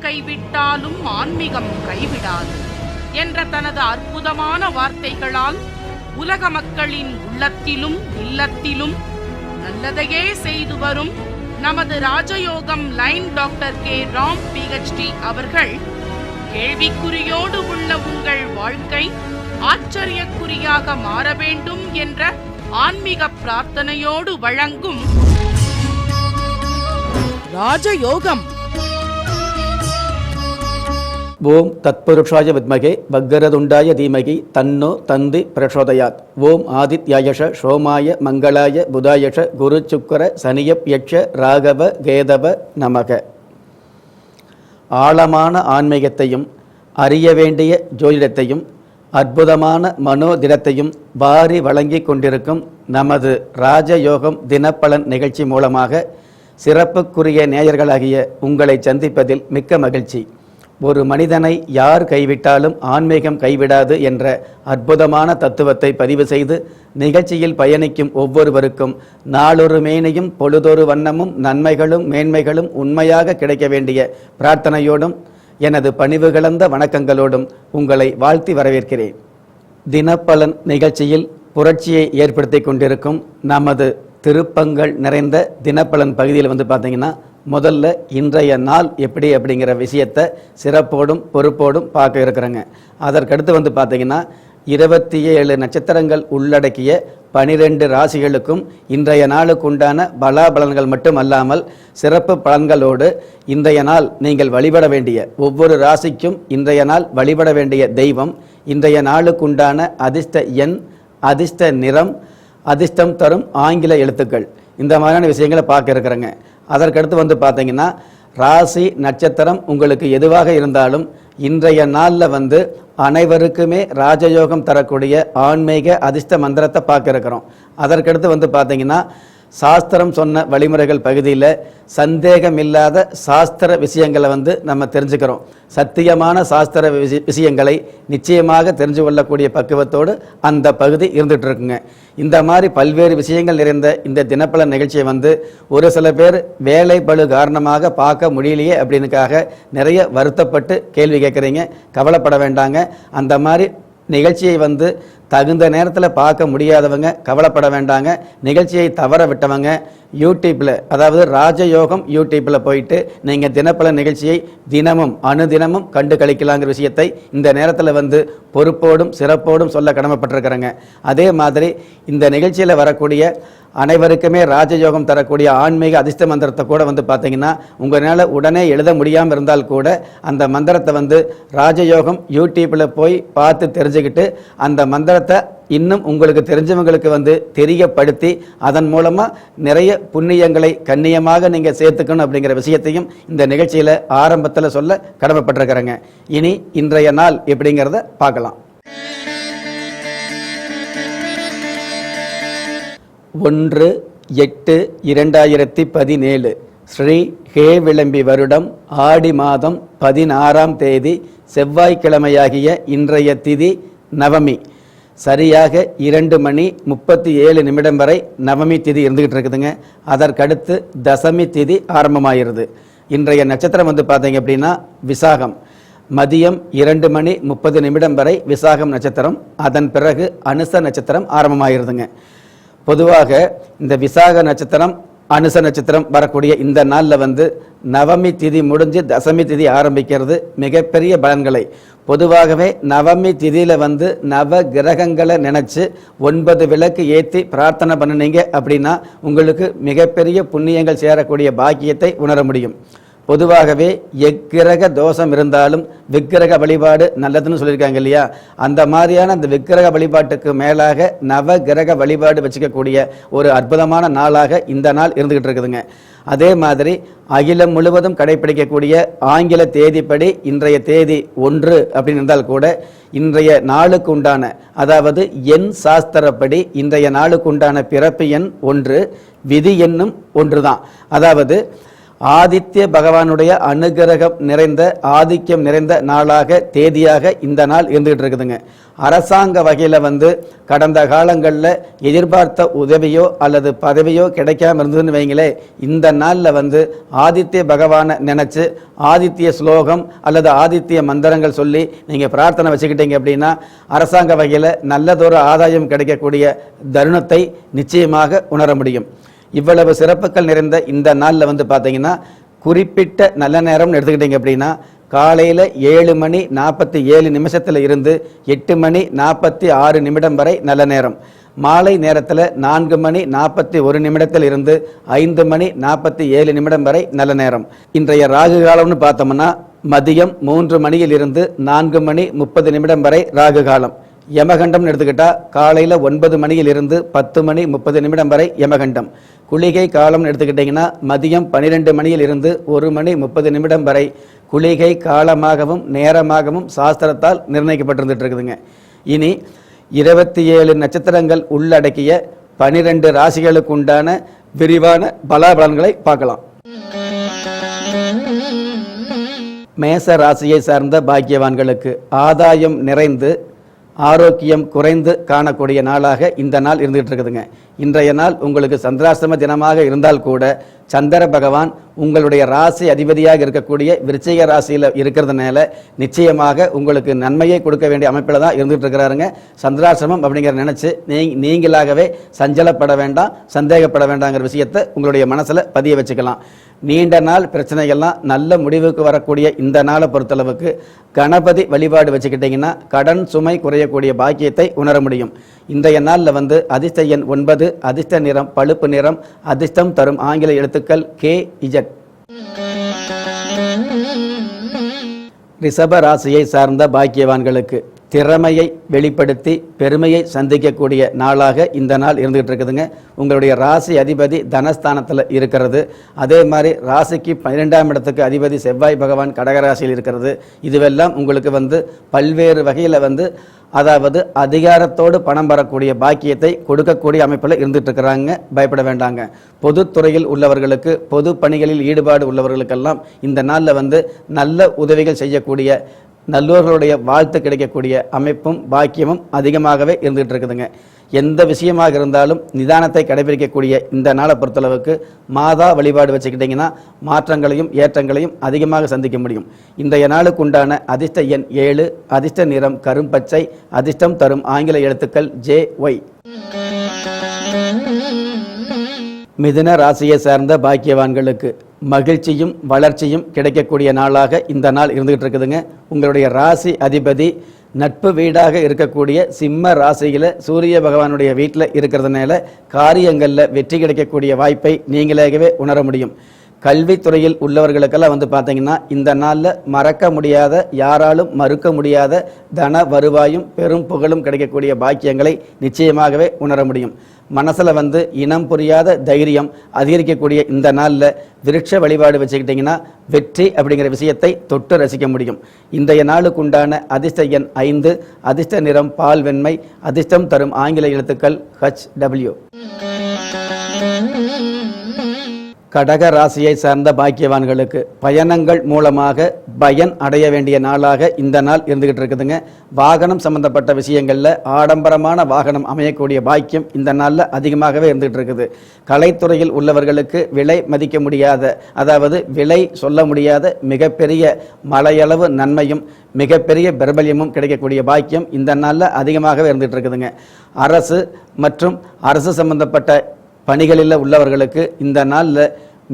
கைவிட்டாலும் ஆன்மீகம் கைவிடாது என்ற தனது அற்புதமான வார்த்தைகளால் உலக மக்களின் உள்ளத்திலும் இல்லத்திலும் நல்லதையே செய்து வரும் நமது ராஜயோகம் line doctor K Ram PhD அவர்கள் கேள்விக்குறியோடு உள்ள உங்கள் வாழ்க்கை ஆச்சரியக்குறியாக மாற வேண்டும் என்ற ஆன்மீக பிரார்த்தனையோடு வழங்கும் ராஜயோகம். ஓம் தத்புருஷாய வித்மகே வக்கரதுண்டாய தீமகி தன்னோ தந்தி பிரசோதயாத். ஓம் ஆதித்யாயஷ சோமாய மங்களாய புதாயஷ குரு சுக்கர சனியப் யட்ச ராகவ கேதவ நமக. ஆழமான ஆன்மீகத்தையும் அறிய வேண்டிய ஜோதிடத்தையும் அற்புதமான மனோதிடத்தையும் வாரி வழங்கி கொண்டிருக்கும் நமது ராஜயோகம் தினப்பலன் நிகழ்ச்சி மூலமாக சிறப்புக்குரிய நேயர்களாகிய உங்களை சந்திப்பதில் மிக்க மகிழ்ச்சி. ஒரு மனிதனை யார் கைவிட்டாலும் ஆன்மீகம் கைவிடாது என்ற அற்புதமான தத்துவத்தை பதிவு செய்து நிகழ்ச்சியில் பயணிக்கும் ஒவ்வொருவருக்கும் நாளொரு மேனியும் பொழுதொரு வண்ணமும் நன்மைகளும் மேன்மைகளும் உண்மையாக கிடைக்க வேண்டிய பிரார்த்தனையோடும் எனது பணிவு கலந்த வணக்கங்களோடும் உங்களை வாழ்த்தி வரவேற்கிறேன். தினப்பலன் நிகழ்ச்சியில் புரட்சியை ஏற்படுத்தி கொண்டிருக்கும் நமது திருப்பங்கள் நிறைந்த தினப்பலன் பகுதியில் பார்த்தீங்கன்னா முதல்ல இன்றைய நாள் எப்படி அப்படிங்கிற விஷயத்தை சிறப்போடும் பொறுப்போடும் பார்க்க இருக்கிறேங்க. அதற்கடுத்து பார்த்தீங்கன்னா 27 நட்சத்திரங்கள் உள்ளடக்கிய 12 ராசிகளுக்கும் இன்றைய நாளுக்கு உண்டான பலாபலன்கள் மட்டுமல்லாமல் சிறப்பு பலன்களோடு இன்றைய நாள் நீங்கள் வழிபட வேண்டிய ஒவ்வொரு ராசிக்கும் இன்றைய நாள் வழிபட வேண்டிய தெய்வம், இன்றைய நாளுக்குண்டான அதிர்ஷ்ட எண், அதிர்ஷ்ட நிறம், அதிர்ஷ்டம் தரும் ஆங்கில எழுத்துக்கள், இந்த மாதிரியான விஷயங்களை பார்க்க இருக்கிறேங்க. அதற்கடுத்து பார்த்தீங்கன்னா ராசி நட்சத்திரம் உங்களுக்கு எதுவாக இருந்தாலும் இன்றைய நாளில் அனைவருக்குமே ராஜயோகம் தரக்கூடிய ஆன்மீக அதிர்ஷ்ட மந்திரத்தை பார்க்க இருக்கிறோம். அதற்கடுத்து பார்த்தீங்கன்னா சாஸ்திரம் சொன்ன வழிமுறைகள் பகுதியில் சந்தேகமில்லாத சாஸ்திர விஷயங்களை நம்ம தெரிஞ்சுக்கிறோம். சத்தியமான சாஸ்திர விஷயங்களை நிச்சயமாக தெரிஞ்சு கொள்ளக்கூடிய பக்குவத்தோடு அந்த பகுதி இருந்துகிட்டு இருக்குங்க. இந்த மாதிரி பல்வேறு விஷயங்கள் நிறைந்த இந்த தினப்பலன் நிகழ்ச்சியை ஒரு சில பேர் வேலை பளு காரணமாக பார்க்க முடியலையே அப்படின்னுக்காக நிறைய வருத்தப்பட்டு கேள்வி கேட்குறீங்க. கவலைப்பட வேண்டாங்க. அந்த மாதிரி நிகழ்ச்சியை தகுந்த நேரத்தில் பார்க்க முடியாதவங்க கவலைப்பட வேண்டாங்க. நிகழ்ச்சியை தவற விட்டவங்க யூடியூப்பில், அதாவது ராஜயோகம் யூடியூப்பில் போயிட்டு நீங்கள் தினப்பலன் நிகழ்ச்சியை தினமும் அனுதினமும் கண்டு கழிக்கலாங்கிற விஷயத்தை இந்த நேரத்தில் பொறுப்போடும் சிறப்போடும் சொல்ல கடமைப்பட்டிருக்கிறேங்க. அதே மாதிரி இந்த நிகழ்ச்சியில் வரக்கூடிய அனைவருக்குமே ராஜயோகம் தரக்கூடிய ஆன்மீக அதிர்ஷ்ட மந்திரத்தை கூட பார்த்தீங்கன்னா உங்களால் உடனே எழுத முடியாமல் இருந்தால் கூட அந்த மந்திரத்தை ராஜயோகம் யூடியூப்பில் போய் பார்த்து தெரிஞ்சுக்கிட்டு அந்த மந்திரத்தை இன்னும் உங்களுக்கு தெரிஞ்சவங்களுக்கு தெரியப்படுத்தி அதன் மூலமாக நிறைய புண்ணியங்களை கண்ணியமாக நீங்கள் சேர்த்துக்கணும் அப்படிங்கிற விஷயத்தையும் இந்த நிகழ்ச்சியில் ஆரம்பத்தில் சொல்ல கடமைப்பட்டிருக்கிறேங்க. இனி இன்றைய நாள் எப்படிங்கிறத பார்க்கலாம். 1/8/2017 ஸ்ரீ ஹே விளம்பி வருடம் ஆடி மாதம் 16ஆம் தேதி செவ்வாய்க்கிழமையாகிய இன்றைய திதி நவமி. சரியாக 2:37 வரை நவமி திதி இருந்துகிட்டு இருக்குதுங்க. அதற்கடுத்து தசமி திதி ஆரம்பமாகிறது. இன்றைய நட்சத்திரம் பார்த்தீங்க அப்படின்னா விசாகம். மதியம் 2:30 வரை விசாகம் நட்சத்திரம். அதன் பிறகு அனுச நட்சத்திரம் ஆரம்பமாயிருதுங்க. பொதுவாக இந்த விசாக நட்சத்திரம் அனுச நட்சத்திரம் வரக்கூடிய இந்த நாளில் நவமி திதி முடிஞ்சு தசமி திதி ஆரம்பிக்கிறது மிகப்பெரிய பலன்களை. பொதுவாகவே நவமி திதியில் நவ கிரகங்களை நினச்சி 9 விளக்கு ஏற்றி பிரார்த்தனை பண்ணினீங்க அப்படின்னா உங்களுக்கு மிகப்பெரிய புண்ணியங்கள் சேரக்கூடிய பாக்கியத்தை உணர முடியும். பொதுவாகவே எக்கிரக தோஷம் இருந்தாலும் விக்கிரக வழிபாடு நல்லதுன்னு சொல்லியிருக்காங்க இல்லையா? அந்த மாதிரியான அந்த விக்கிரக வழிபாட்டுக்கு மேலாக நவ கிரக வழிபாடு வச்சுக்கக்கூடிய ஒரு அற்புதமான நாளாக இந்த நாள் இருந்துகிட்டு இருக்குதுங்க. அதே மாதிரி அகிலம் முழுவதும் கடைபிடிக்கக்கூடிய ஆங்கில தேதிப்படி இன்றைய தேதி 1 அப்படின்னு இருந்தால் கூட இன்றைய நாளுக்கு உண்டான, அதாவது எண் சாஸ்திரப்படி இன்றைய நாளுக்கு உண்டான பிறப்பு எண் 1, விதி எண்ணும் 1 தான். அதாவது ஆதித்ய பகவானுடைய அனுகிரகம் நிறைந்த ஆதிக்கம் நிறைந்த நாளாக தேதியாக இந்த நாள் இருந்துகிட்டு இருக்குதுங்க. அரசாங்க வகையில் கடந்த காலங்களில் எதிர்பார்த்த உதவியோ அல்லது பதவியோ கிடைக்காம இருந்ததுன்னு வைங்களே, இந்த நாளில் ஆதித்ய பகவானை நினச்சி ஆதித்ய ஸ்லோகம் அல்லது ஆதித்ய மந்திரங்கள் சொல்லி நீங்கள் பிரார்த்தனை வச்சுக்கிட்டீங்க அப்படின்னா அரசாங்க வகையில் நல்லதொரு ஆதாயம் கிடைக்கக்கூடிய தருணத்தை நிச்சயமாக உணர முடியும். இவ்வளவு சிறப்புகள் நிறைந்த இந்த நாளில் பார்த்தீங்கன்னா குறிப்பிட்ட நல்ல நேரம்னு எடுத்துக்கிட்டீங்க அப்படின்னா காலையில் 7:47 இருந்து 8:46 வரை நல்ல நேரம், மாலை நேரத்தில் 4:41 இருந்து 5:47 வரை நல்ல நேரம். இன்றைய ராகு காலம்னு பார்த்தோம்னா மதியம் 3 இருந்து 4:30 வரை ராகு காலம். யமகண்டம் எடுத்துக்கிட்டா காலையில் 9 இருந்து 10:30 வரை யமகண்டம். குளிகை காலம் எடுத்துக்கிட்டிங்கன்னா மதியம் 12 இருந்து 1:30 வரை குளிகை காலமாகவும் நேரமாகவும் சாஸ்திரத்தால் நிர்ணயிக்கப்பட்டிருந்துட்டு இருக்குதுங்க. இனி 27 நட்சத்திரங்கள் உள்ளடக்கிய 12 ராசிகளுக்கு உண்டான விரிவான பலாபலன்களை பார்க்கலாம். மேச ராசியை சார்ந்த பாக்கியவான்களுக்கு ஆதாயம் நிறைந்து ஆரோக்கியம் குறைந்து காணக்கூடிய நாளாக இந்த நாள் இருந்துகிட்டு இருக்குதுங்க. இன்றைய நாள் உங்களுக்கு சந்திராஷ்டம தினமாக இருந்தால் கூட சந்திர பகவான் உங்களுடைய ராசி அதிபதியாக இருக்கக்கூடிய விருச்சிக ராசியில் இருக்கிறதுனால நிச்சயமாக உங்களுக்கு நன்மையை கொடுக்க வேண்டிய அமைப்பில் தான் இருந்துகிட்டு இருக்கிறாருங்க. சந்திராசிரமம் அப்படிங்கிற நினச்சி நீங்களாகவே சஞ்சலப்பட வேண்டாம், சந்தேகப்பட வேண்டாங்கிற விஷயத்தை உங்களுடைய மனசில் பதிய வச்சுக்கலாம். நீண்ட நாள் பிரச்சனைகள்லாம் நல்ல முடிவுக்கு வரக்கூடிய இந்த நாளை பொறுத்தளவுக்கு கணபதி வழிபாடு வச்சுக்கிட்டிங்கன்னா கடன் சுமை குறையக்கூடிய பாக்கியத்தை உணர முடியும். இன்றைய நாளில் அதிர்ஷ்ட எண் 9, அதிர்ஷ்ட நிறம் பழுப்பு நிறம், அதிர்ஷ்டம் தரும் ஆங்கில எழுத்துக்கள் KZ. ரிஷப ராசியை சார்ந்த பாக்கியவான்களுக்கு திறமையை வெளிப்படுத்தி பெருமையை சந்திக்கக்கூடிய நாளாக இந்த நாள் இருந்துகிட்டு இருக்குதுங்க. உங்களுடைய ராசி அதிபதி தனஸ்தானத்தில் இருக்கிறது. அதே மாதிரி ராசிக்கு 12ஆம் இடத்துக்கு அதிபதி செவ்வாய் பகவான் கடகராசியில் இருக்கிறது. இதுவெல்லாம் உங்களுக்கு பல்வேறு வகையில் அதாவது அதிகாரத்தோடு பணம் பெறக்கூடிய பாக்கியத்தை கொடுக்கக்கூடிய அமைப்பில் இருந்துட்டு இருக்கிறாங்க. பயப்பட வேண்டாங்க. பொதுத்துறையில் உள்ளவர்களுக்கு, பொது பணிகளில் ஈடுபாடு உள்ளவர்களுக்கெல்லாம் இந்த நாளில் நல்ல உதவிகள் செய்யக்கூடிய நல்லோர்களுடைய வாழ்த்து கிடைக்கக்கூடிய அமைப்பும் பாக்கியமும் அதிகமாகவே இருந்துகிட்டு இருக்குதுங்க. எந்த விஷயமாக இருந்தாலும் நிதானத்தை கடைபிடிக்கக்கூடிய இந்த நாளை பொறுத்தளவுக்கு மாதா வழிபாடு வச்சுக்கிட்டிங்கன்னா மாற்றங்களையும் ஏற்றங்களையும் அதிகமாக சந்திக்க முடியும். இன்றைய நாளுக்கு உண்டான அதிர்ஷ்ட எண் 7, அதிர்ஷ்ட நிறம் கரும்பச்சை, அதிர்ஷ்டம் தரும் ஆங்கில எழுத்துக்கள் JY. மிதுன ராசியை சார்ந்த பாக்கியவான்களுக்கு மகிழ்ச்சியும் வளர்ச்சியும் கிடைக்கக்கூடிய நாளாக இந்த நாள் இருந்துகிட்டு இருக்குதுங்க. உங்களுடைய ராசி அதிபதி நட்பு வீடாக இருக்கக்கூடிய சிம்ம ராசியில் சூரிய பகவானுடைய வீட்டில் இருக்கிறதுனால காரியங்களில் வெற்றி கிடைக்கக்கூடிய வாய்ப்பை நீங்களாகவே உணர முடியும். கல்வித்துறையில் உள்ளவர்களுக்கெல்லாம் பார்த்தீங்கன்னா இந்த நாளில் மறக்க முடியாத, யாராலும் மறுக்க முடியாத தன வருவாயும் பெரும் புகழும் கிடைக்கக்கூடிய பாக்கியங்களை நிச்சயமாகவே உணர முடியும். மனசில் இனம் புரியாத தைரியம் அதிகரிக்கக்கூடிய இந்த நாளில் விருட்ச வழிபாடு வச்சுக்கிட்டிங்கன்னா வெற்றி அப்படிங்கிற விஷயத்தை தொட்டு ரசிக்க முடியும். இன்றைய நாளுக்கு உண்டான அதிர்ஷ்ட எண் 5, அதிர்ஷ்ட நிறம் பால் வெண்மை, அதிர்ஷ்டம் தரும் ஆங்கில எழுத்துக்கள் HW. கடக ராசியை சார்ந்த பாக்கியவான்களுக்கு பயணங்கள் மூலமாக பயன் அடைய வேண்டிய நாளாக இந்த நாள் இருந்துகிட்டு இருக்குதுங்க. வாகனம் சம்பந்தப்பட்ட விஷயங்களில் ஆடம்பரமான வாகனம் அமையக்கூடிய பாக்கியம் இந்த நாளில் அதிகமாகவே இருந்துகிட்டு இருக்குது. கலைத்துறையில் உள்ளவர்களுக்கு விலை மதிக்க முடியாத, அதாவது விலை சொல்ல முடியாத மிகப்பெரிய மலையளவு நன்மையும் மிகப்பெரிய பிரபல்யமும் கிடைக்கக்கூடிய பாக்கியம் இந்த நாளில் அதிகமாகவே இருந்துகிட்டு இருக்குதுங்க. அரசு மற்றும் அரசு சம்பந்தப்பட்ட பணிகளில் உள்ளவர்களுக்கு இந்த நாளில்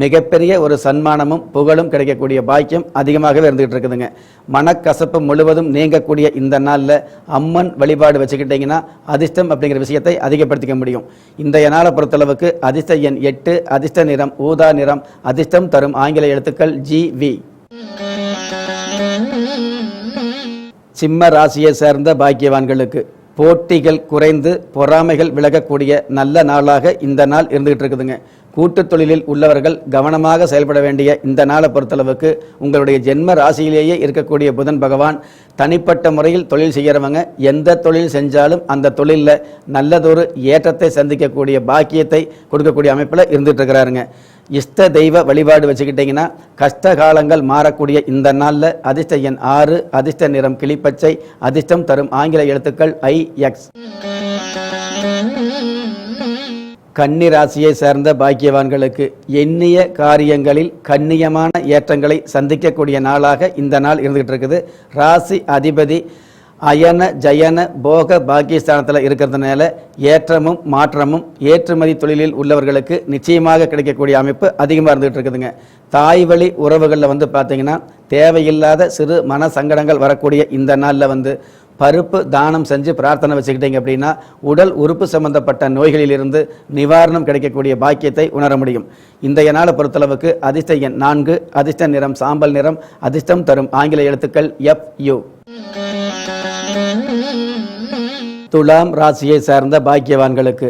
மிகப்பெரிய ஒரு சன்மானமும் புகழும் கிடைக்கக்கூடிய பாக்கியம் அதிகமாகவே இருந்துகிட்டு இருக்குதுங்க. மனக்கசப்பு முழுவதும் நீங்கக்கூடிய இந்த நாளில் அம்மன் வழிபாடு வச்சுக்கிட்டிங்கன்னா அதிர்ஷ்டம் அப்படிங்கிற விஷயத்தை அதிகப்படுத்திக்க முடியும். இன்றைய நாளை பொறுத்தளவுக்கு அதிர்ஷ்ட எண் 8, அதிர்ஷ்ட நிறம் ஊதா நிறம், அதிர்ஷ்டம் தரும் ஆங்கில எழுத்துக்கள் GV. சிம்ம ராசியை சேர்ந்த பாக்கியவான்களுக்கு போட்டிகள் குறைந்து பொறாமைகள் விலகக்கூடிய நல்ல நாளாக இந்த நாள் இருந்துகிட்டு இருக்குதுங்க. கூட்டுத் தொழிலில் உள்ளவர்கள் கவனமாக செயல்பட வேண்டிய இந்த நாளை பொறுத்தளவுக்கு உங்களுடைய ஜென்ம ராசியிலேயே இருக்கக்கூடிய புதன் பகவான் தனிப்பட்ட முறையில் தொழில் செய்கிறவங்க எந்த தொழில் செஞ்சாலும் அந்த தொழிலில் நல்லதொரு ஏற்றத்தை சந்திக்கக்கூடிய பாக்கியத்தை கொடுக்கக்கூடிய அமைப்பில் இருந்துகிட்டு இருக்கிறாருங்க. இஷ்ட தெய்வ வழிபாடு வச்சுக்கிட்டிங்கன்னா கஷ்ட காலங்கள் மாறக்கூடிய இந்த நாளில் அதிர்ஷ்ட எண் 6, அதிர்ஷ்ட நிறம் கிளிப்பச்சை, அதிர்ஷ்டம் தரும் ஆங்கில எழுத்துக்கள் IX. கன்னி ராசியை சேர்ந்த பாக்கியவான்களுக்கு எண்ணிய காரியங்களில் கண்ணியமான ஏற்றங்களை சந்திக்கக்கூடிய நாளாக இந்த நாள் இருந்துகிட்டு இருக்குது. ராசி அதிபதி அயன ஜயன போக பாக்கியஸ்தானத்தில் இருக்கிறதுனால ஏற்றமும் மாற்றமும் ஏற்றுமதி தொழிலில் உள்ளவர்களுக்கு நிச்சயமாக கிடைக்கக்கூடிய அமைப்பு அதிகமாக இருந்துகிட்டு இருக்குதுங்க. தாய் வழி உறவுகளில் பார்த்தீங்கன்னா தேவையில்லாத சிறு மன சங்கடங்கள் வரக்கூடிய இந்த நாளில் பருப்பு தானம் செஞ்சு பிரார்த்தனை வச்சுக்கிட்டீங்க அப்படின்னா உடல் உறுப்பு சம்பந்தப்பட்ட நோய்களிலிருந்து நிவாரணம் கிடைக்கக்கூடிய பாக்கியத்தை உணர முடியும். இன்றைய நாளை பொறுத்தளவுக்கு அதிர்ஷ்ட எண் 4, அதிர்ஷ்ட நிறம் சாம்பல் நிறம், அதிர்ஷ்டம் தரும் ஆங்கில எழுத்துக்கள் FU. துலாம் ராசியை சார்ந்த பாக்கியவான்களுக்கு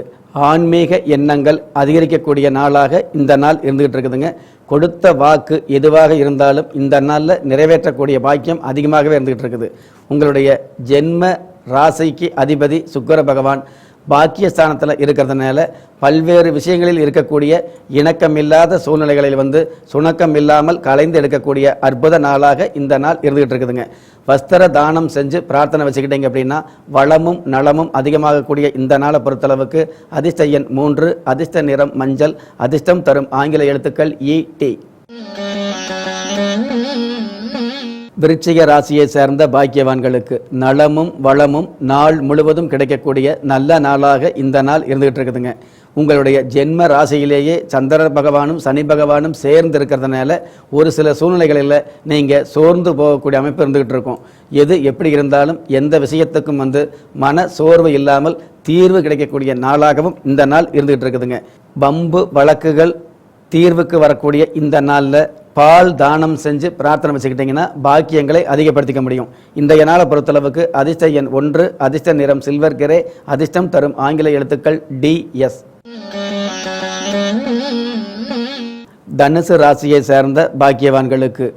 ஆன்மீக எண்ணங்கள் அதிகரிக்கக்கூடிய நாளாக இந்த நாள் இருந்துகிட்டு இருக்குதுங்க. கொடுத்த வாக்கு எதுவாக இருந்தாலும் இந்த நாளில் நிறைவேற்றக்கூடிய பாக்கியம் அதிகமாகவே இருந்துகிட்டு இருக்குது. உங்களுடைய ஜென்ம ராசிக்கு அதிபதி சுக்கிர பகவான் பாக்கியஸ்தானத்தில் இருக்கிறதுனால பல்வேறு விஷயங்களில் இருக்கக்கூடிய இணக்கமில்லாத சூழ்நிலைகளில் சுணக்கம் இல்லாமல் கலைந்து எடுக்கக்கூடிய அற்புத நாளாக இந்த நாள் இருந்துகிட்டு இருக்குதுங்க. வஸ்திர தானம் செஞ்சு பிரார்த்தனை வச்சுக்கிட்டீங்க அப்படின்னா வளமும் நலமும் அதிகமாகக்கூடிய இந்த நாளை பொறுத்தளவுக்கு அதிர்ஷ்ட எண் 3, அதிர்ஷ்ட நிறம் மஞ்சள், அதிர்ஷ்டம் தரும் ஆங்கில எழுத்துக்கள் ET. விருச்சிக ராசியை சேர்ந்த பாக்கியவான்களுக்கு நலமும் வளமும் நாள் முழுவதும் கிடைக்கக்கூடிய நல்ல நாளாக இந்த நாள் இருந்துகிட்டு இருக்குதுங்க. உங்களுடைய ஜென்ம ராசியிலேயே சந்திர பகவானும் சனி பகவானும் சேர்ந்து இருக்கிறதுனால ஒரு சில சூழ்நிலைகளில் நீங்கள் சோர்ந்து போகக்கூடிய அமைப்பு இருந்துகிட்டு இருக்கும். எது எப்படி இருந்தாலும் எந்த விஷயத்துக்கும் மன சோர்வு இல்லாமல் தீர்வு கிடைக்கக்கூடிய நாளாகவும் இந்த நாள் இருந்துகிட்டு இருக்குதுங்க. வம்பு வழக்குகள் தீர்வுக்கு வரக்கூடிய இந்த நாளில் பால் தானம் செஞ்சு பிரார்த்தனை வச்சுக்கிட்டிங்கன்னா பாக்கியங்களை அதிகப்படுத்திக்க முடியும். இந்த நாளை பொறுத்தளவுக்கு அதிர்ஷ்ட எண் 1, அதிர்ஷ்ட நிறம் சில்வர் கிரே, அதிர்ஷ்டம் தரும் ஆங்கில எழுத்துக்கள் DS. தனுசு ராசியை சேர்ந்த பாக்கியவான்களுக்கு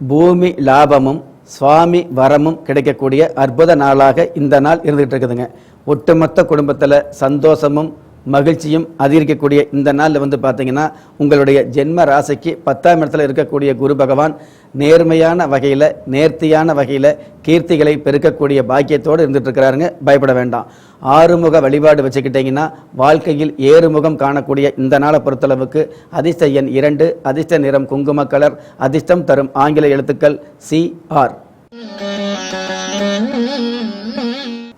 பூமி லாபமும் சுவாமி வரமும் கிடைக்கக்கூடிய அற்புத நாளாக இந்த நாள் இருந்துகிட்டு இருக்குதுங்க. ஒட்டுமொத்த குடும்பத்தில் சந்தோஷமும் மகிழ்ச்சியும் அதிகரிக்கக்கூடிய இந்த நாளில் பார்த்தீங்கன்னா உங்களுடைய ஜென்ம ராசிக்கு 10ஆம் இடத்துல இருக்கக்கூடிய குரு பகவான் நேர்மையான வகையில் நேர்த்தியான வகையில் கீர்த்திகளை பெருக்கக்கூடிய பாக்கியத்தோடு இருந்துட்டு இருக்கிறாருங்க. பயப்பட வேண்டாம். ஆறுமுக வழிபாடு வச்சுக்கிட்டிங்கன்னா வாழ்க்கையில் ஏறுமுகம் காணக்கூடிய இந்த நாளை பொறுத்தளவுக்கு அதிர்ஷ்ட எண் 2, அதிர்ஷ்ட நிறம் குங்கும கலர், அதிர்ஷ்டம் தரும் ஆங்கில எழுத்துக்கள் CR.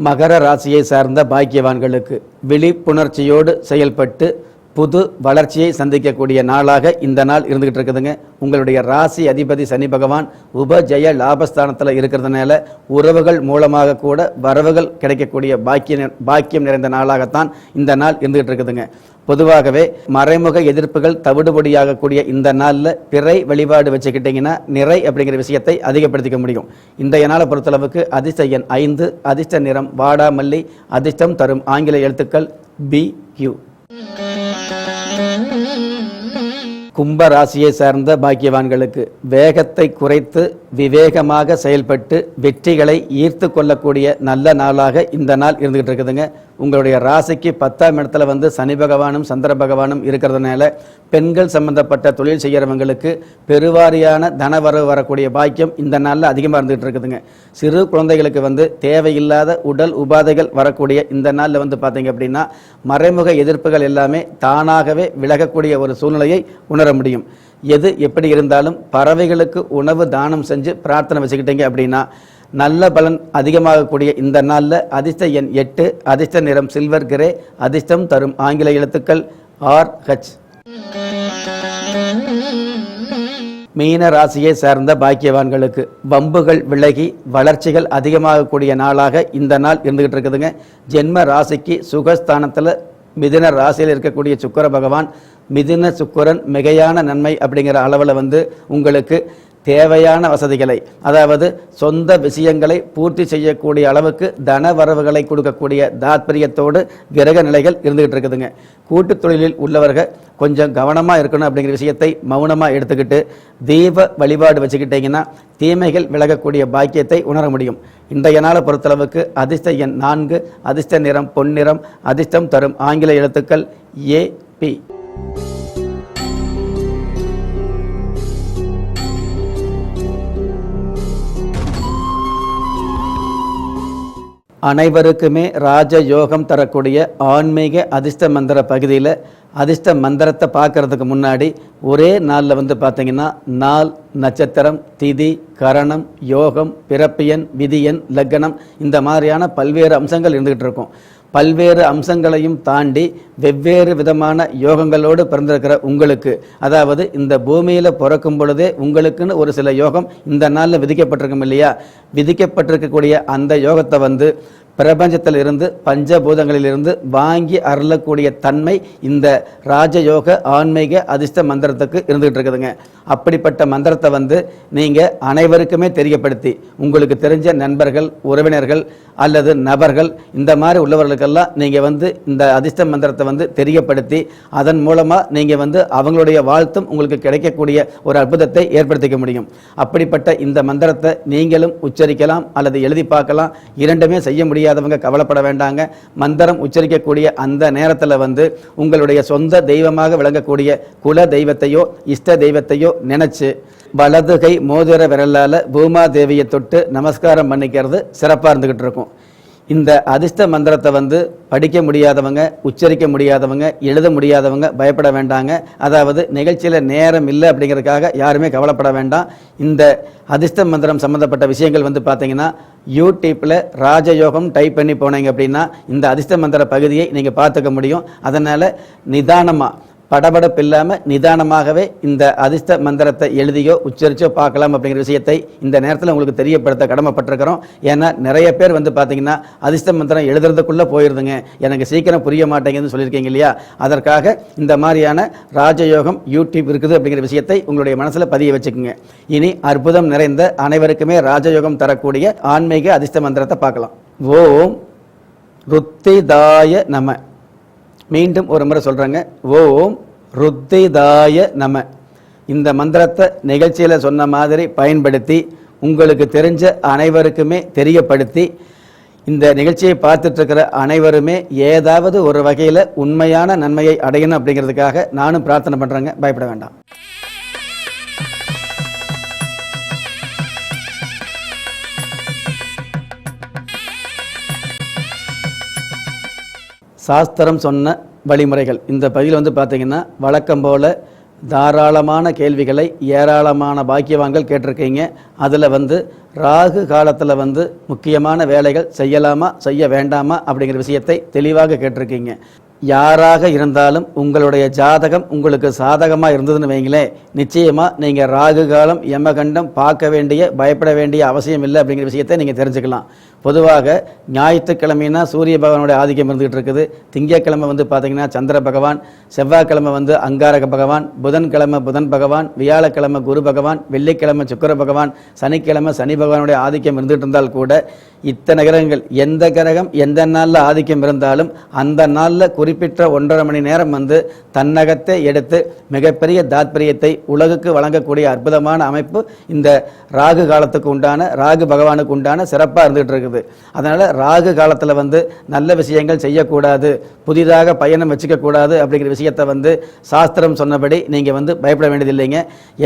மகர ராசியை சார்ந்த பாக்கியவான்களுக்கு விழிப்புணர்ச்சியோடு செயல்பட்டு புது வளர்ச்சியை சந்திக்கக்கூடிய நாளாக இந்த நாள் இருந்துகிட்டு இருக்குதுங்க. உங்களுடைய ராசி அதிபதி சனி பகவான் உபஜய லாபஸ்தானத்தில் இருக்கிறதுனால உறவுகள் மூலமாக கூட வரவுகள் கிடைக்கக்கூடிய பாக்கியம் நிறைந்த நாளாகத்தான் இந்த நாள் இருந்துகிட்டு இருக்குதுங்க. பொதுவாகவே மறைமுக எதிர்ப்புகள் தவிடுபொடியாகக்கூடிய இந்த நாளில் பிறை வழிபாடு வச்சுக்கிட்டிங்கன்னா நிறை அப்படிங்கிற விஷயத்தை அதிகப்படுத்திக்க முடியும். இந்த நாளை பொறுத்தளவுக்கு அதிர்ஷ்ட எண் 5, அதிர்ஷ்ட நிறம் வாடாமல்லி, அதிர்ஷ்டம் தரும் ஆங்கில எழுத்துக்கள் BQ. கும்ப ராசியை சார்ந்த பாக்கியவான்களுக்கு வேகத்தை குறைத்து விவேகமாக செயல்பட்டு வெற்றிகளை ஈர்த்து கொள்ளக்கூடிய நல்ல நாளாக இந்த நாள் இருந்துகிட்டு இருக்குதுங்க. உங்களுடைய ராசிக்கு 10ஆம் இடத்துல சனி பகவானும் சந்திர பகவானும் இருக்கிறதுனால பெண்கள் சம்பந்தப்பட்ட தொழில் செய்கிறவங்களுக்கு பெருவாரியான தனவரவு வரக்கூடிய பாக்கியம் இந்த நாளில் அதிகமாக இருந்துகிட்டு இருக்குதுங்க. சிறு குழந்தைகளுக்கு தேவையில்லாத உடல் உபாதைகள் வரக்கூடிய இந்த நாளில் பார்த்தீங்க அப்படின்னா மறைமுக எதிர்ப்புகள் எல்லாமே தானாகவே விலகக்கூடிய ஒரு சூழ்நிலையை உணர முடியும். எது எப்படி இருந்தாலும் பறவைகளுக்கு உணவு தானம் செஞ்சு பிரார்த்தனை வச்சுக்கிட்டீங்க அப்படின்னா நல்ல பலன் அதிகமாகக்கூடிய இந்த நாளில் அதிர்ஷ்ட எண் 8, அதிர்ஷ்ட நிறம் சில்வர் கிரே, அதிர்ஷ்டம் தரும் ஆங்கில எழுத்துக்கள் RH. மீன ராசியை சார்ந்த பாக்கியவான்களுக்கு வம்புகள் விலகி வளர்ச்சிகள் அதிகமாகக்கூடிய நாளாக இந்த நாள் இருந்துகிட்டு இருக்குதுங்க. ஜென்ம ராசிக்கு சுகஸ்தானத்தில் மிதுன ராசியில் இருக்கக்கூடிய சுக்கிர பகவான் மிதுன சுக்கிரன் மிகையான நன்மை அப்படிங்கிற அளவில் உங்களுக்கு தேவையான வசதிகளை அதாவது சொந்த விஷயங்களை பூர்த்தி செய்யக்கூடிய அளவுக்கு தன வரவுகளை கொடுக்கக்கூடிய தாத்பரியத்தோடு கிரக நிலைகள் இருந்துகிட்டு இருக்குதுங்க. கூட்டு தொழிலில் உள்ளவர்கள் கொஞ்சம் கவனமாக இருக்கணும் அப்படிங்கிற விஷயத்தை மௌனமாக எடுத்துக்கிட்டு தெய்வ வழிபாடு வச்சுக்கிட்டிங்கன்னா தீமைகள் விலகக்கூடிய பாக்கியத்தை உணர முடியும். இன்றைய நாளை பொறுத்தளவுக்கு அதிர்ஷ்ட எண் 4, அதிர்ஷ்ட நிறம் பொன்னிறம், அதிர்ஷ்டம் தரும் ஆங்கில எழுத்துக்கள் AP. அனைவருக்குமே ராஜயோகம் தரக்கூடிய ஆன்மீக அதிர்ஷ்ட மந்திர பகுதியில் அதிர்ஷ்ட மந்திரத்தை பார்க்கறதுக்கு முன்னாடி ஒரே நாளில் வந்து பார்த்தீங்கன்னா நாள், நட்சத்திரம், திதி, கரணம், யோகம், பிறப்பியன், விதியன், லக்னம் இந்த மாதிரியான பல்வேறு அம்சங்கள் இருந்துகிட்டு இருக்கும். பல்வேறு அம்சங்களையும் தாண்டி வெவ்வேறு விதமான யோகங்களோடு பிறந்திருக்கிற உங்களுக்கு, அதாவது இந்த பூமியில் பிறக்கும் பொழுதே உங்களுக்குன்னு ஒரு சில யோகம் இந்த நாளில் விதிக்கப்பட்டிருக்கும் இல்லையா? விதிக்கப்பட்டிருக்கக்கூடிய அந்த யோகத்தை வந்து பிரபஞ்சத்திலிருந்து பஞ்சபூதங்களிலிருந்து வாங்கி அருளக்கூடிய தன்மை இந்த ராஜயோக ஆன்மீக அதிர்ஷ்ட மந்திரத்துக்கு இருந்துகிட்டு இருக்குதுங்க. அப்படிப்பட்ட மந்திரத்தை வந்து நீங்கள் அனைவருக்குமே தெரியப்படுத்தி உங்களுக்கு தெரிஞ்ச நண்பர்கள், உறவினர்கள் அல்லது நபர்கள் இந்த மாதிரி உள்ளவர்களுக்கெல்லாம் நீங்கள் வந்து இந்த அதிர்ஷ்ட மந்திரத்தை வந்து தெரியப்படுத்தி அதன் மூலமாக நீங்கள் வந்து அவங்களுடைய வாழ்த்தும் உங்களுக்கு கிடைக்கக்கூடிய ஒரு அற்புதத்தை ஏற்படுத்திக்க முடியும். அப்படிப்பட்ட இந்த மந்திரத்தை நீங்களும் உச்சரிக்கலாம் அல்லது எழுதி பார்க்கலாம். இரண்டுமே செய்ய முடியாதவங்க கவலைப்பட வேண்டாங்க. மந்திரம் உச்சரிக்கக்கூடிய அந்த நேரத்தில் வந்து உங்களுடைய சொந்த தெய்வமாக விளங்கக்கூடிய குல தெய்வத்தையோ இஷ்ட தெய்வத்தையோ நினைச்சு வலது கை மோதிர விரலால் பூமாதேவியை தொட்டு நமஸ்காரம் பண்ணிக்கிறது சிறப்பாக இருந்துகிட்டு இருக்கும். இந்த அதிர்ஷ்ட மந்திரத்தை வந்து படிக்க முடியாதவங்க, உச்சரிக்க முடியாதவங்க, எழுத முடியாதவங்க பயப்பட வேண்டாங்க. அதாவது நிகழ்ச்சியில் நேரம் இல்லை அப்படிங்கிறதுக்காக யாருமே கவலைப்பட வேண்டாம். இந்த அதிர்ஷ்ட மந்திரம் சம்மந்தப்பட்ட விஷயங்கள் வந்து பார்த்தீங்கன்னா யூடியூப்பில் ராஜயோகம் டைப் பண்ணி போனீங்க அப்படின்னா இந்த அதிர்ஷ்ட மந்திர பகுதியை நீங்கள் பார்த்துக்க முடியும். அதனால் நிதானமாக, படபடப்பு இல்லாமல் நிதானமாகவே இந்த அதிர்ஷ்ட மந்திரத்தை எழுதியோ உச்சரிச்சோ பார்க்கலாம் அப்படிங்கிற விஷயத்தை இந்த நேரத்தில் உங்களுக்கு தெரியப்படுத்த கடமைப்பட்டிருக்கிறோம். ஏன்னா நிறைய பேர் வந்து பார்த்தீங்கன்னா அதிர்ஷ்ட மந்திரம் எழுதுறதுக்குள்ளே போயிருதுங்க, எனக்கு சீக்கிரம் புரிய மாட்டேங்குதுன்னு சொல்லியிருக்கீங்க இல்லையா? அதற்காக இந்த மாதிரியான ராஜயோகம் யூடியூப் இருக்குது அப்படிங்கிற விஷயத்தை உங்களுடைய மனசில் பதிய வச்சுக்கோங்க. இனி அற்புதம் நிறைந்த அனைவருக்குமே ராஜயோகம் தரக்கூடிய ஆன்மீக அதிர்ஷ்ட மந்திரத்தை பார்க்கலாம். ஓம் ருத்திதாய நம. மீண்டும் ஒரு முறை சொல்கிறேங்க. ஓம் ருத்திதாய நம. இந்த மந்திரத்தை நிகழ்ச்சியில் சொன்ன மாதிரி பயன்படுத்தி உங்களுக்கு தெரிஞ்ச அனைவருக்குமே தெரியப்படுத்தி இந்த நிகழ்ச்சியை பார்த்துட்ருக்கிற அனைவருமே ஏதாவது ஒரு வகையில் உண்மையான நன்மையை அடையணும் அப்படிங்கிறதுக்காக நானும் பிரார்த்தனை பண்ணுறேங்க. பயப்பட வேண்டாம். சாஸ்திரம் சொன்ன வழிமுறைகள் இந்த பகுதியில் வந்து பார்த்தீங்கன்னா வழக்கம் போல் தாராளமான கேள்விகளை ஏராளமான பாக்கியவான்கள் கேட்டிருக்கீங்க. அதில் வந்து ராகு காலத்தில் வந்து முக்கியமான வேலைகள் செய்யலாமா செய்ய வேண்டாமா அப்படிங்கிற விஷயத்தை தெளிவாக கேட்டிருக்கீங்க. யாராக இருந்தாலும் உங்களுடைய ஜாதகம் உங்களுக்கு சாதகமாக இருந்ததுன்னு வைங்களேன், நிச்சயமாக நீங்கள் ராகு காலம் யமகண்டம் பார்க்க வேண்டிய பயப்பட வேண்டிய அவசியம் இல்லை அப்படிங்கிற விஷயத்தை நீங்கள் தெரிஞ்சுக்கலாம். பொதுவாக ஞாயிற்றுக்கிழமைனா சூரிய பகவானுடைய ஆதிக்கம் இருந்துகிட்டு இருக்குது. திங்கட்கிழமை வந்து பார்த்திங்கன்னா சந்திர பகவான், செவ்வாய்க்கிழமை வந்து அங்காரக பகவான், புதன்கிழமை புதன் பகவான், வியாழக்கிழமை குரு பகவான், வெள்ளிக்கிழமை சுக்கிர பகவான், சனிக்கிழமை சனி பகவானுடைய ஆதிக்கம் இருந்துகிட்டு இருந்தால் கூட இத்தனை கிரகங்கள் எந்த கிரகம் எந்த நாளில் ஆதிக்கம் இருந்தாலும் அந்த நாளில் குறிப்பிட்ட 1.5 மணி நேரம் வந்து தன்னகத்தை எடுத்து மிகப்பெரிய தாத்பரியத்தை உலகுக்கு வழங்கக்கூடிய அற்புதமான அமைப்பு இந்த ராகு காலத்துக்கு உண்டான, ராகு பகவானுக்கு உண்டான சிறப்பாக இருந்துகிட்டு இருக்குது. அதனால் ராகு காலத்தில் வந்து நல்ல விஷயங்கள் செய்யக்கூடாது, புதிதாக பயணம் வச்சுக்கக்கூடாது அப்படிங்கிற விஷயத்தை வந்து சாஸ்திரம் சொன்னபடி நீங்கள் வந்து பயப்பட வேண்டியதில்லைங்க.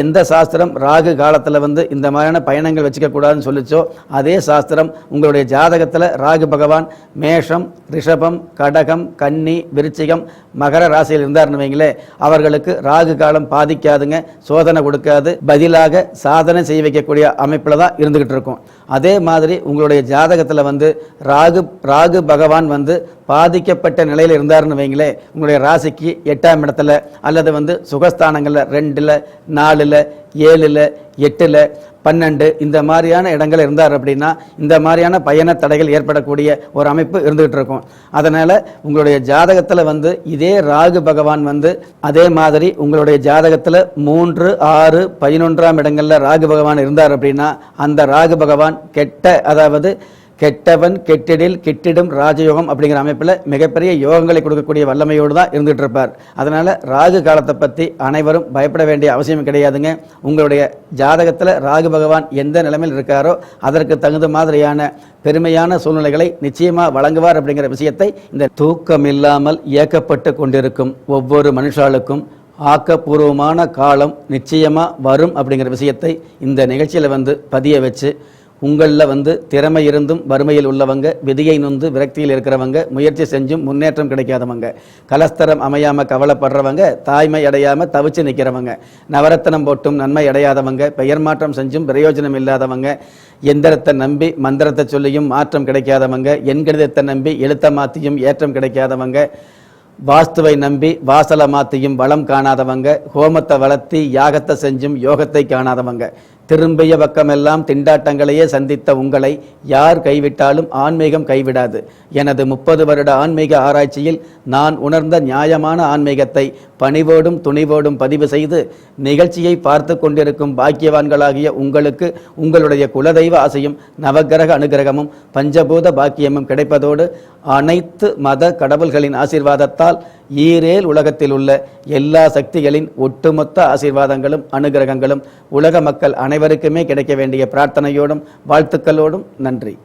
எந்த சாஸ்திரம் ராகு காலத்தில் வந்து இந்த மாதிரியான பயணங்கள் வச்சுக்கக்கூடாதுன்னு சொல்லிச்சோ அதே சாஸ்திரம் உங்களுடைய ஜாதகத்தில் ராகு பகவான் மேஷம், ரிஷபம், கடகம், கன்னி, விருச்சிகம், மகர ராசியில் இருந்தார்னு வைங்களே, அவர்களுக்கு ராகு காலம் பாதிக்காதுங்க, சோதனை கொடுக்காது, பதிலாக சாதனை செய்ய வைக்கக்கூடிய அமைப்பில் தான் இருந்துகிட்டு இருக்கும். அதே மாதிரி உங்களுடைய ஜாதகத்தில் வந்து ராகு பகவான் வந்து பாதிக்கப்பட்ட நிலையில் இருந்தார்னு வைங்களே, உங்களுடைய ராசிக்கு 8ஆம் இடத்துல அல்லது வந்து சுகஸ்தானங்களில் 2ல் 4ல் 7ல் 8ல் 12 இந்த மாதிரியான இடங்கள் இருந்தார் அப்படின்னா இந்த மாதிரியான பயண தடைகள் ஏற்படக்கூடிய ஒரு அமைப்பு இருந்துகிட்டு இருக்கும். அதனால் உங்களுடைய ஜாதகத்தில் வந்து இதே ராகு பகவான் வந்து அதே மாதிரி உங்களுடைய ஜாதகத்தில் 3, 6, 11ஆம் இடங்களில் ராகு பகவான் இருந்தார் அப்படின்னா அந்த ராகு பகவான் அதாவது கெட்டவன் கெட்டிடில் கிட்டிடும் ராஜயோகம் அப்படிங்கிற அமைப்பில் மிகப்பெரிய யோகங்களை கொடுக்கக்கூடிய வல்லமையோடு தான் இருந்துகிட்டு இருப்பார். அதனால் ராகு காலத்தை பற்றி அனைவரும் பயப்பட வேண்டிய அவசியம் கிடையாதுங்க. உங்களுடைய ஜாதகத்தில் ராகு பகவான் எந்த நிலைமையில் இருக்காரோ அதற்கு தகுந்த மாதிரியான பெருமையான சூழ்நிலைகளை நிச்சயமாக வழங்குவார் அப்படிங்கிற விஷயத்தை இந்த தூக்கம் இல்லாமல் இயக்கப்பட்டு கொண்டிருக்கும் ஒவ்வொரு மனுஷாளுக்கும் ஆக்கப்பூர்வமான காலம் நிச்சயமாக வரும் அப்படிங்கிற விஷயத்தை இந்த நிகழ்ச்சியில் வந்து பதிய வச்சு உங்களில் திறமை இருந்தும் வறுமையில் உள்ளவங்க, விதியை நொந்து விரக்தியில் இருக்கிறவங்க, முயற்சி செஞ்சும் முன்னேற்றம் கிடைக்காதவங்க, கலஸ்தரம் அமையாமல் கவலைப்படுறவங்க, தாய்மை அடையாமல் தவிச்சு நிற்கிறவங்க, நவரத்தனம் போட்டும் நன்மை அடையாதவங்க, பெயர் மாற்றம் செஞ்சும் பிரயோஜனம் இல்லாதவங்க, எந்திரத்தை நம்பி மந்திரத்தை சொல்லியும் மாற்றம் கிடைக்காதவங்க, எண்கணிதத்தை நம்பி எழுத்த மாற்றியும் ஏற்றம் கிடைக்காதவங்க, வாஸ்துவை நம்பி வாசலை மாற்றியும் வளம் காணாதவங்க, ஹோமத்தை வளர்த்தி யாகத்தை செஞ்சும் யோகத்தை காணாதவங்க, திரும்பிய பக்கமெல்லாம் திண்டாட்டங்களையே சந்தித்த உங்களை யார் கைவிட்டாலும் ஆன்மீகம் கைவிடாது. எனது 30 வருட ஆன்மீக ஆராய்ச்சியில் நான் உணர்ந்த நியாயமான ஆன்மீகத்தை பணிவோடும் துணிவோடும் பதிவு செய்து நிகழ்ச்சியை பார்த்து கொண்டிருக்கும் பாக்கியவான்களாகிய உங்களுக்கு உங்களுடைய குலதெய்வ ஆசையும் நவக்கிரக அனுகிரகமும் பஞ்சபூத பாக்கியமும் கிடைப்பதோடு அனைத்து மத கடவுள்களின் ஆசீர்வாதத்தால் ஈரேல் உலகத்தில் உள்ள எல்லா சக்திகளின் ஒட்டுமொத்த ஆசீர்வாதங்களும் அனுகிரகங்களும் உலக மக்கள் அனைவருக்குமே கிடைக்க வேண்டிய பிரார்த்தனையோடும் வாழ்த்துக்களோடும் நன்றி.